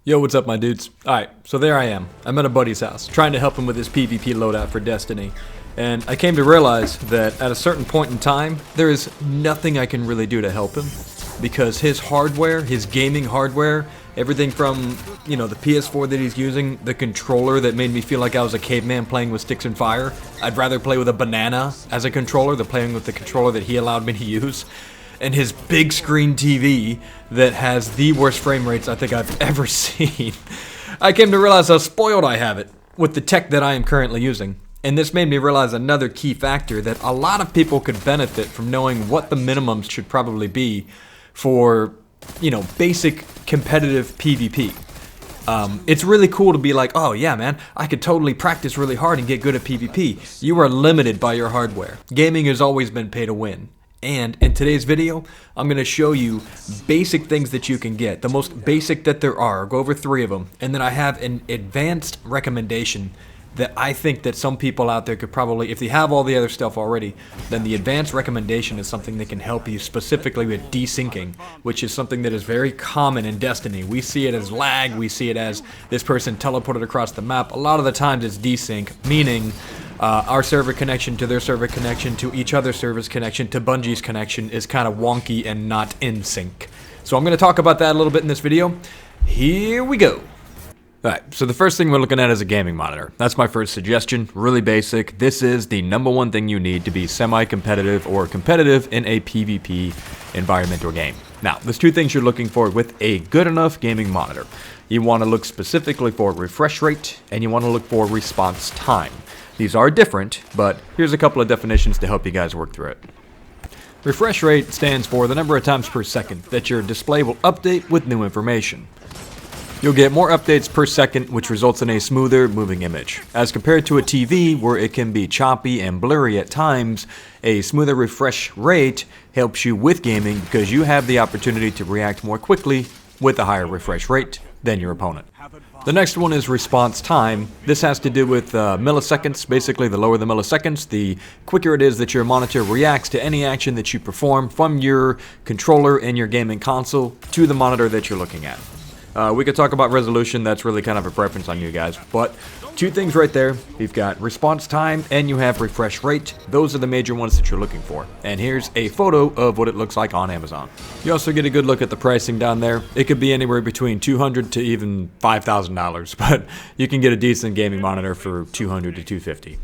Yo, what's up, my dudes? Alright, so there I am. I'm at a buddy's house, trying to help him with his PvP loadout for Destiny. And I came to realize that at a certain point in time, there is nothing I can really do to help him. Because his hardware, his gaming hardware, everything from, the PS4 that he's using, the controller that made me feel like I was a caveman playing with sticks and fire. I'd rather play with a banana as a controller than playing with the controller that he allowed me to use. And his big screen TV that has the worst frame rates I think I've ever seen. I came to realize how spoiled I have it with the tech that I am currently using. And this made me realize another key factor, that a lot of people could benefit from knowing what the minimums should probably be for, basic competitive PvP. It's really cool to be like, oh yeah man, I could totally practice really hard and get good at PvP. You are limited by your hardware. Gaming has always been pay to win. And in today's video, I'm going to show you basic things that you can get. The most basic that there are. I'll go over 3 of them. And then I have an advanced recommendation that I think that some people out there could probably, if they have all the other stuff already, then the advanced recommendation is something that can help you specifically with desyncing, which is something that is very common in Destiny. We see it as lag, we see it as this person teleported across the map. A lot of the times it's desync, meaning our server connection to their server connection to each other's server's connection to Bungie's connection is kind of wonky and not in sync. So I'm going to talk about that a little bit in this video. Here we go. Alright, so the first thing we're looking at is a gaming monitor. That's my first suggestion, really basic. This is the #1 thing you need to be semi-competitive or competitive in a PvP environment or game. Now, there's 2 things you're looking for with a good enough gaming monitor. You want to look specifically for refresh rate, and you want to look for response time. These are different, but here's a couple of definitions to help you guys work through it. Refresh rate stands for the number of times per second that your display will update with new information. You'll get more updates per second, which results in a smoother moving image. As compared to a TV, where it can be choppy and blurry at times, a smoother refresh rate helps you with gaming because you have the opportunity to react more quickly with a higher refresh rate than your opponent. The next one is response time. This has to do with milliseconds. Basically, the lower the milliseconds, the quicker it is that your monitor reacts to any action that you perform from your controller and your gaming console to the monitor that you're looking at. We could talk about resolution. That's really kind of a preference on you guys. But 2 things right there. You've got response time and you have refresh rate. Those are the major ones that you're looking for. And here's a photo of what it looks like on Amazon. You also get a good look at the pricing down there. It could be anywhere between $200 to even $5,000, but you can get a decent gaming monitor for $200 to $250.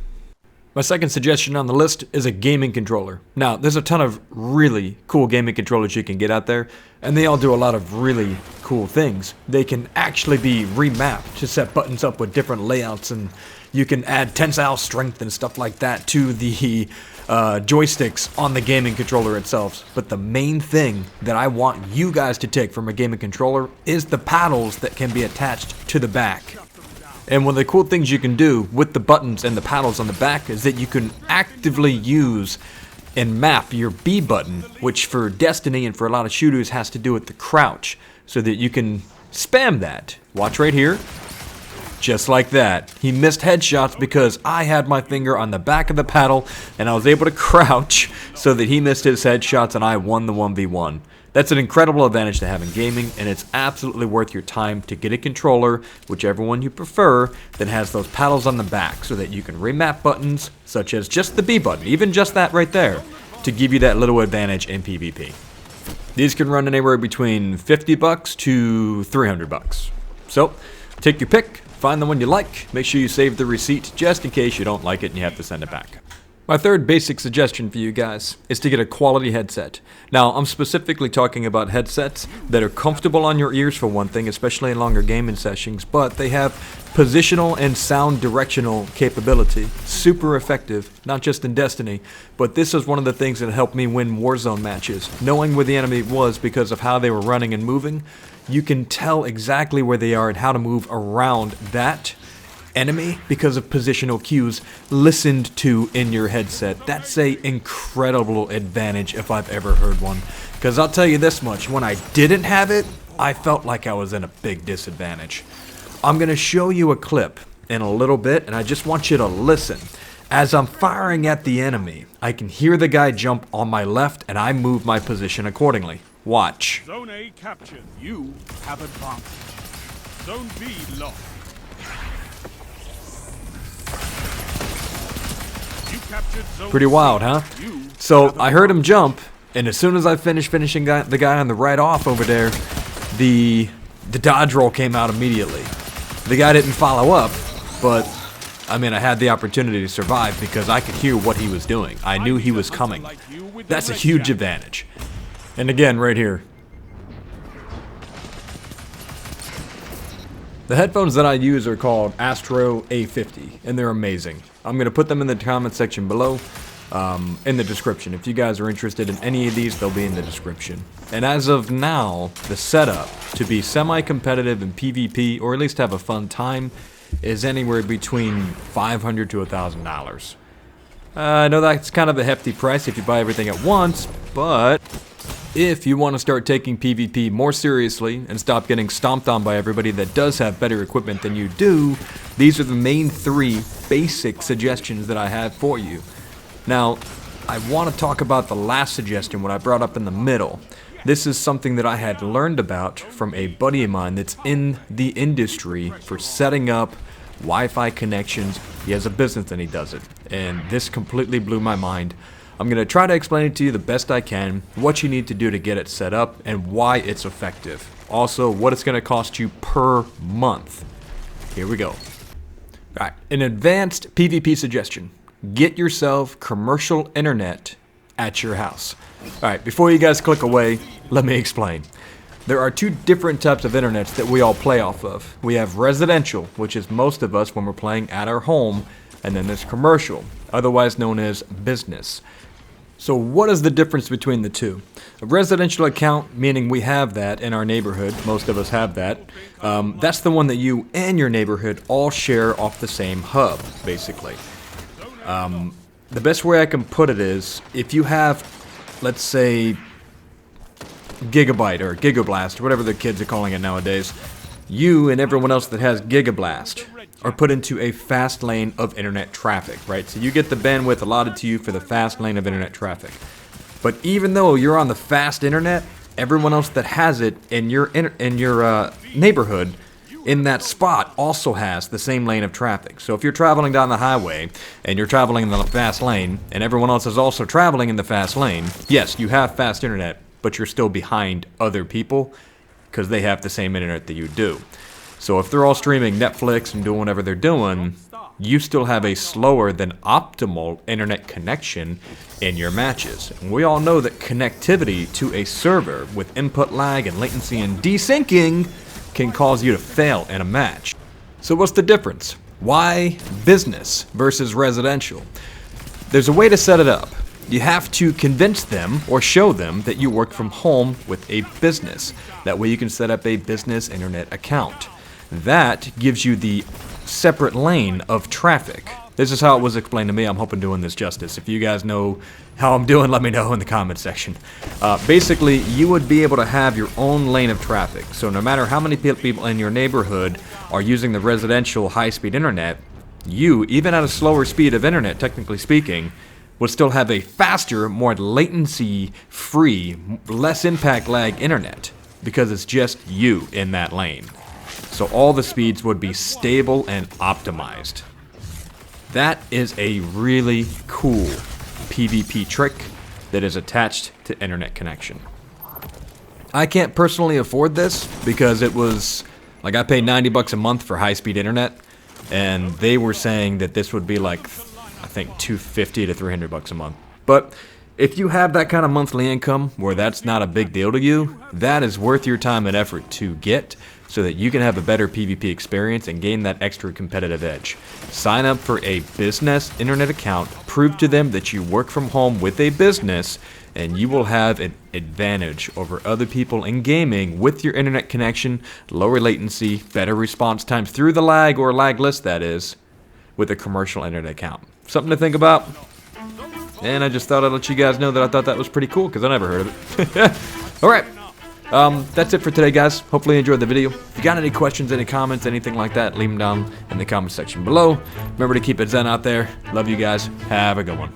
My second suggestion on the list is a gaming controller. Now, there's a ton of really cool gaming controllers you can get out there, and they all do a lot of really cool things. They can actually be remapped to set buttons up with different layouts, and you can add tensile strength and stuff like that to the joysticks on the gaming controller itself. But the main thing that I want you guys to take from a gaming controller is the paddles that can be attached to the back. And one of the cool things you can do with the buttons and the paddles on the back is that you can actively use and map your B button, which for Destiny and for a lot of shooters has to do with the crouch, so that you can spam that. Watch right here. Just like that. He missed headshots because I had my finger on the back of the paddle and I was able to crouch so that he missed his headshots and I won the 1v1. That's an incredible advantage to have in gaming, and it's absolutely worth your time to get a controller, whichever one you prefer, that has those paddles on the back so that you can remap buttons, such as just the B button, even just that right there, to give you that little advantage in PvP. These can run anywhere between $50 to $300. So, take your pick, find the one you like, make sure you save the receipt just in case you don't like it and you have to send it back. My third basic suggestion for you guys is to get a quality headset. Now, I'm specifically talking about headsets that are comfortable on your ears for one thing, especially in longer gaming sessions, but they have positional and sound directional capability. Super effective, not just in Destiny, but this is one of the things that helped me win Warzone matches. Knowing where the enemy was because of how they were running and moving, you can tell exactly where they are and how to move around that enemy because of positional cues listened to in your headset. That's a incredible advantage if I've ever heard one. Because I'll tell you this much, when I didn't have it, I felt like I was in a big disadvantage. I'm going to show you a clip in a little bit, and I just want you to listen. As I'm firing at the enemy, I can hear the guy jump on my left, and I move my position accordingly. Watch. Zone A captured. You have advantage. Zone B locked. You captured zone Pretty C. wild, huh? You So are the I heard him jump, and as soon as I finished finishing the guy on the right off over there, the dodge roll came out immediately. The guy didn't follow up, but I mean, I had the opportunity to survive because I could hear what he was doing. I knew he was coming. That's a huge advantage. And again, right here. The headphones that I use are called Astro A50, and they're amazing. I'm going to put them in the comment section below, in the description. If you guys are interested in any of these, they'll be in the description. And as of now, the setup to be semi-competitive in PvP, or at least have a fun time, is anywhere between $500 to $1,000. I know that's kind of a hefty price if you buy everything at once, but if you want to start taking PvP more seriously and stop getting stomped on by everybody that does have better equipment than you do, these are the main 3 basic suggestions that I have for you. Now, I want to talk about the last suggestion, what I brought up in the middle. This is something that I had learned about from a buddy of mine that's in the industry for setting up Wi-Fi connections. He has a business and he does it, and this completely blew my mind. I'm going to try to explain it to you the best I can, what you need to do to get it set up, and why it's effective. Also, what it's going to cost you per month. Here we go. Alright, an advanced PvP suggestion. Get yourself commercial internet at your house. Alright, before you guys click away, let me explain. There are 2 different types of internets that we all play off of. We have residential, which is most of us when we're playing at our home, and then there's commercial, otherwise known as business. So what is the difference between the 2? A residential account, meaning we have that in our neighborhood, most of us have that, that's the one that you and your neighborhood all share off the same hub, basically. The best way I can put it is, if you have, let's say, Gigabyte or Gigablast, or whatever the kids are calling it nowadays, you and everyone else that has Gigablast are put into a fast lane of internet traffic, right? So you get the bandwidth allotted to you for the fast lane of internet traffic. But even though you're on the fast internet, everyone else that has it in your neighborhood, in that spot, also has the same lane of traffic. So if you're traveling down the highway and you're traveling in the fast lane and everyone else is also traveling in the fast lane, yes, you have fast internet, but you're still behind other people because they have the same internet that you do. So if they're all streaming Netflix and doing whatever they're doing, you still have a slower than optimal internet connection in your matches. And we all know that connectivity to a server with input lag and latency and desyncing can cause you to fail in a match. So what's the difference? Why business versus residential? There's a way to set it up. You have to convince them or show them that you work from home with a business. That way you can set up a business internet account. That gives you the separate lane of traffic. This is how it was explained to me. I'm hoping doing this justice. If you guys know how I'm doing, let me know in the comment section. Basically, you would be able to have your own lane of traffic. So no matter how many people in your neighborhood are using the residential high-speed internet, you, even at a slower speed of internet, technically speaking, would still have a faster, more latency-free, less impact lag internet, because it's just you in that lane. So all the speeds would be stable and optimized. That is a really cool PvP trick that is attached to internet connection. I can't personally afford this because it was, like, I paid $90 a month for high-speed internet, and they were saying that this would be like, I think, $250 to $300 a month. But if you have that kind of monthly income where that's not a big deal to you, that is worth your time and effort to get so that you can have a better PvP experience and gain that extra competitive edge. Sign up for a business internet account, prove to them that you work from home with a business, and you will have an advantage over other people in gaming with your internet connection, lower latency, better response times through the lag or lagless, that is, with a commercial internet account. Something to think about. And I just thought I'd let you guys know that I thought that was pretty cool because I never heard of it. Alright. That's it for today, guys. Hopefully you enjoyed the video. If you got any questions, any comments, anything like that, leave them down in the comment section below. Remember to keep it zen out there. Love you guys. Have a good one.